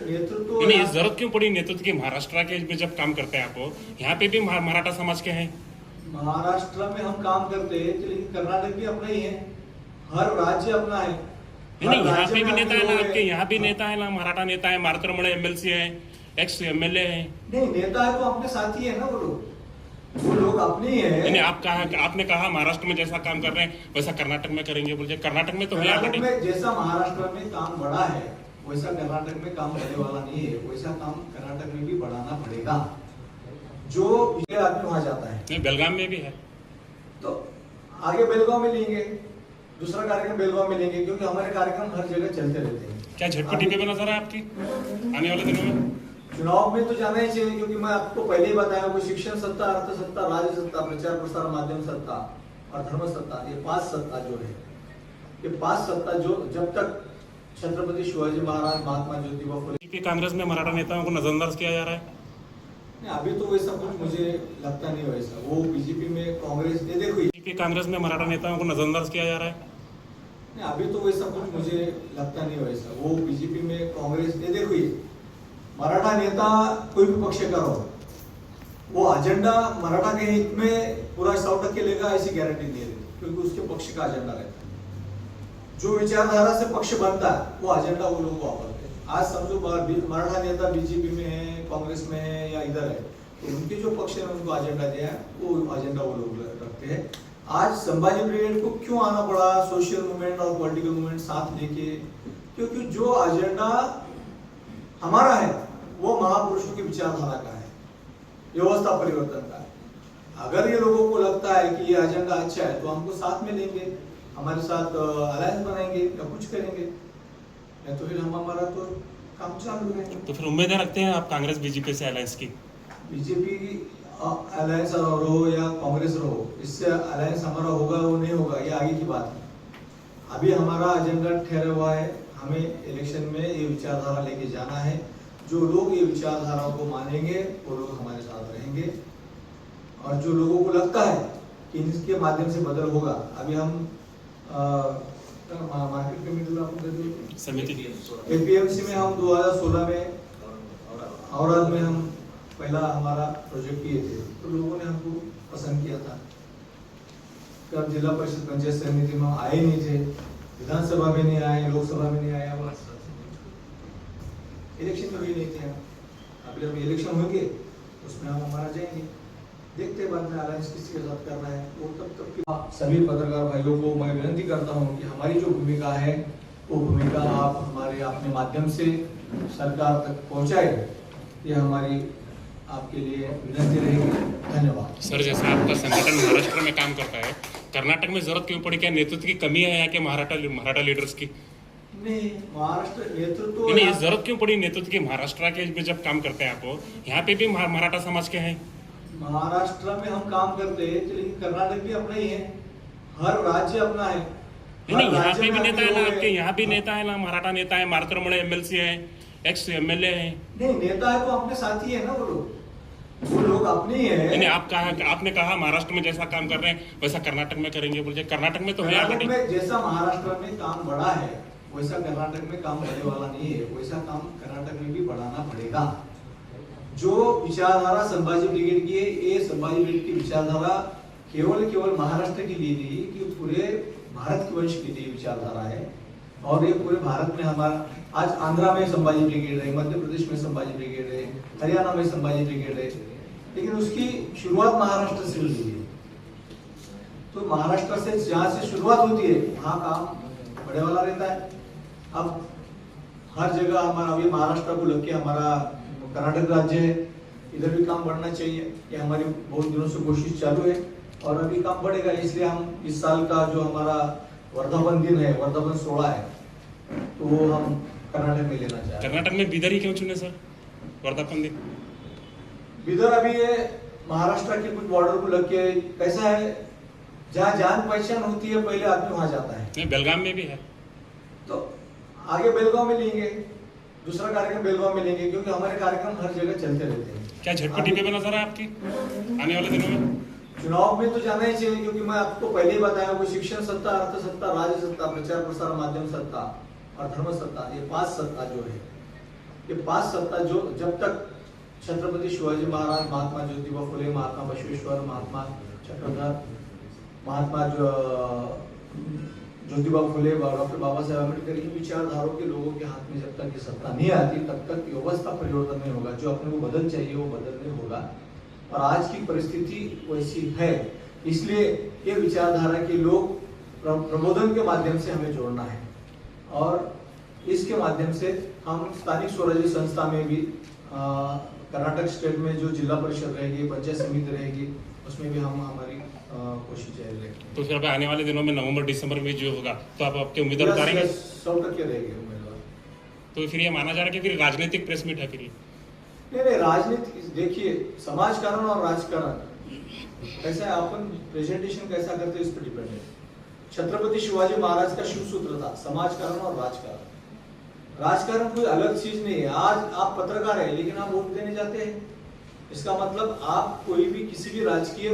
नेतृत्व नहीं, ये जरूरत क्यों पड़ी नेतृत्व की? महाराष्ट्र के में जब काम करते हैं आप, यहाँ पे भी मराठा समाज के हैं। महाराष्ट्र में हम काम करते हैं लेकिन कर्नाटक भी अपना ही है, हर राज्य अपना है। नहीं, यहाँ पे भी नेता है ना आपके, यहाँ भी नेता है ना, मराठा नेता है, मारुतरमणे एमएलसी है, एक्स एमएलए है। नहीं, नेता है तो अपने साथी है ना, वो लोग अपने ही है। नहीं, आपने कहा महाराष्ट्र में जैसा काम कर रहे हैं वैसा कर्नाटक में करेंगे बोलिए। कर्नाटक में तो है कर्नाटक में जैसा महाराष्ट्र में काम बढ़ा है वैसा कर्नाटक में काम बढ़ने वाला नहीं है, वैसा काम कर्नाटक में भी बढ़ाना पड़ेगा। जो ये आदमी वहां जाता है, नहीं, बेलगाम में भी है, तो आगे बेलगांव में लेंगे, दूसरा कार्यक्रम बेलगांव में लेंगे, क्योंकि हमारे कार्यक्रम हर जगह चलते रहते हैं। क्या झटपटी पे नजर है आपकी आने वाले दिनों में? चुनाव में तो जाना ही चाहिए, क्योंकि मैं आपको पहले ही बताया, वो शिक्षण सत्ता, अर्थ सत्ता, राज्य सत्ता, प्रचार प्रसार माध्यम सत्ता और धर्म सत्ता, ये 5 सत्ता जो है, ये 5 सत्ता जो जब तक छत्रपति शिवाजी महाराज, महात्मा ज्योतिबा फुले। कांग्रेस में मराठा नेताओं को नजरअंदाज किया जा रहा है। नहीं, अभी तो वैसा कुछ मुझे लगता नहीं वैसा। वो बीजेपी में कांग्रेस ने देखो, कांग्रेस में मराठा नेताओं को नजरअंदाज किया जा रहा है। नहीं, अभी तो वैसा कुछ मुझे लगता नहीं वैसा। वो बीजेपी में कांग्रेस ने देखो, मराठा नेता कोई भी पक्ष का हो, वो एजेंडा मराठा के हित में पूरा 100% लेगा ऐसी गारंटी नहीं है, क्योंकि उसके पक्ष का एजेंडा रहता है। जो विचारधारा से पक्ष बनता है वो एजेंडा वो लोग वापरते हैं। आज समझो मराठा नेता बीजेपी में है, कांग्रेस में है या इधर है, तो उनके जो पक्ष ने उनको एजेंडा दिया है वो एजेंडा वो लोग रखते हैं। आज संभाजी ब्रिगेड को क्यों आना पड़ा, सोशल मूवमेंट और पॉलिटिकल मूवमेंट साथ लेके, क्योंकि जो एजेंडा हमारा है वो महापुरुषों की विचारधारा का है, व्यवस्था परिवर्तन का है। अगर ये लोगों को लगता है कि ये एजेंडा अच्छा है तो हमको साथ में लेंगे, हमारे साथ अलायंस बनाएंगे या कुछ करेंगे, या तो फिर हमारा तो काम चालू रहेगा। तो फिर उम्मीदें रखते हैं आप कांग्रेस बीजेपी से अलायंस की? बीजेपी अलायंस रहो या कांग्रेस रहो, इससे अलायंस हमारा होगा वो नहीं होगा ये आगे की बात है। अभी हमारा एजेंडा ठहरा हुआ है, हमें इलेक्शन में ये विचारधारा लेके जाना है। जो लोग ये विचारधारा को मानेंगे वो लोग हमारे साथ रहेंगे, और जो लोगों को लगता है कि इसके माध्यम से बदल होगा, अभी हम मार्केट कमेटी आपको समिति एपीएमसी में हम 2016 में औरत में हम पहला हमारा प्रोजेक्ट किए थे, तो लोगों ने हमको पसंद किया था। तब जिला परिषद पंचायत समिति में आए नहीं थे, विधानसभा में नहीं आए, लोकसभा में नहीं आए, इलेक्शन में भी नहीं थे। अब जब इलेक्शन होंगे उसमें हम हमारा जाएंगे, देखते बाद में अलायंस किसी के साथ करना है वो तब की। सभी पत्रकार भाइयों को मैं विनती करता हूं कि हमारी जो भूमिका है वो भूमिका आप हमारे अपने माध्यम से सरकार तक पहुंचाए, ये हमारी आपके लिए विनती रहेगी। धन्यवाद सर। जैसे आपका संगठन महाराष्ट्र में काम करता है, कर्नाटक में जरूरत क्यों पड़ी? क्या नेतृत्व की कमी है यहाँ के मराठा लीडर्स की? नहीं, महाराष्ट्र नेतृत्व नहीं, जरूरत क्यों पड़ी नेतृत्व की? महाराष्ट्र के में जब काम करते हैं आप, यहाँ पे भी मराठा समाज के हैं। महाराष्ट्र में हम काम करते हैं लेकिन कर्नाटक भी अपना ही है, हर राज्य अपना है। नहीं, यहाँ पे भी नेता है ना आपके, यहाँ भी नेता है ना, मराठा नेता है, मारुतरमणे एमएलसी है, एक्स एमएलए है। नहीं, नेता है तो अपने साथी है ना, वो लोग अपने ही है। नहीं, आपने कहा महाराष्ट्र में जैसा काम कर रहे हैं वैसा कर्नाटक में करेंगे बोलिए। कर्नाटक में तो है कर्नाटक में जैसा महाराष्ट्र में काम बढ़ा है वैसा कर्नाटक में काम बढ़ने वाला नहीं है, वैसा काम कर्नाटक में भी बढ़ाना पड़ेगा। जो विचारधारा संभाजी ब्रिगेड की है, ये संभाजी ब्रिगेड की विचारधारा केवल महाराष्ट्र के लिए नहीं कि पूरे भारत के वंश के लिए विचारधारा है, और ये पूरे भारत में हमारा आज आंध्रा में संभाजी ब्रिगेड है, मध्य प्रदेश में संभाजी ब्रिगेड है, हरियाणा में संभाजी ब्रिगेड है, लेकिन उसकी शुरुआत महाराष्ट्र से हुई है। तो महाराष्ट्र से जहाँ से शुरुआत होती है वहाँ काम बड़े वाला रहता है। अब हर जगह हमारा अभी महाराष्ट्र को लग के हमारा कर्नाटक राज्य है, इधर भी काम बढ़ना चाहिए, ये हमारी बहुत दिनों से कोशिश चालू है और अभी काम बढ़ेगा। इसलिए हम इस साल का जो हमारा वर्धापन दिन है, वर्धापन 16 है, तो वो हम कर्नाटक में लेना चाहते हैं। कर्नाटक में बीदर ही क्यों चुने सर वर्धापन दिन? बीदर अभी ये महाराष्ट्र के कुछ बॉर्डर को लग के कैसा है, जहाँ जान पहचान होती है पहले आदमी वहां जाता है। नहीं, बेलगाम में भी है, तो आगे बेलगांव में लेंगे, दूसरा कार्यक्रम बेलगांव में लेंगे, क्योंकि हमारे कार्यक्रम हर जगह चलते रहते हैं। क्या झटपटी पे नजर है आपकी आने वाले दिनों में? चुनाव में तो जाना ही चाहिए, क्योंकि मैं आपको पहले ही बताया, वो शिक्षण सत्ता, अर्थ सत्ता, राज्य सत्ता, प्रचार प्रसार माध्यम सत्ता और धर्म सत्ता, ये 5 सत्ता जो है, कि 5 सत्ता जो जब तक छत्रपति शिवाजी महाराज, महात्मा ज्योतिबा फुले, महात्मा बसवेश्वर, महात्मा चक्रधर, महात्मा ज्योतिबा फुले, डॉक्टर बाबा साहेब अम्बेडकर, इन विचारधारों के लोगों के हाथ में जब तक ये सत्ता नहीं आती तब तक व्यवस्था परिवर्तन नहीं होगा। जो अपने को बदल चाहिए वो बदल नहीं होगा और आज की परिस्थिति वैसी है। इसलिए ये विचारधारा के लोग प्रबोधन के माध्यम से हमें जोड़ना है और इसके माध्यम से हम स्थानिक स्वराज्य संस्था में भी कर्नाटक स्टेट में जो जिला परिषद रहेगी, पंचायत समिति रहेगी, उसमें भी हम हमारी कोशिश जारी रखेंगे। तो फिर अब आने वाले दिनों में नवंबर दिसंबर में जो होगा तो आप आपके उम्मीदवार उतारेंगे? 100% रहेंगे उम्मीदवार। तो फिर ये माना जा रहा है कि फिर राजनीतिक प्रेस मीट है फिर ये? नहीं, राजनीति देखिए, समाजकारण और राजकारण कैसा है, अपन प्रेजेंटेशन कैसा करते हैं इस पर डिपेंड है। छत्रपति शिवाजी महाराज का शिव सूत्र था समाजकारण और राजकारण। राजकारण कोई अलग चीज नहीं है। आज आप पत्रकार है लेकिन आप वोट देने जाते हैं, इसका मतलब आप कोई भी किसी भी राजकीय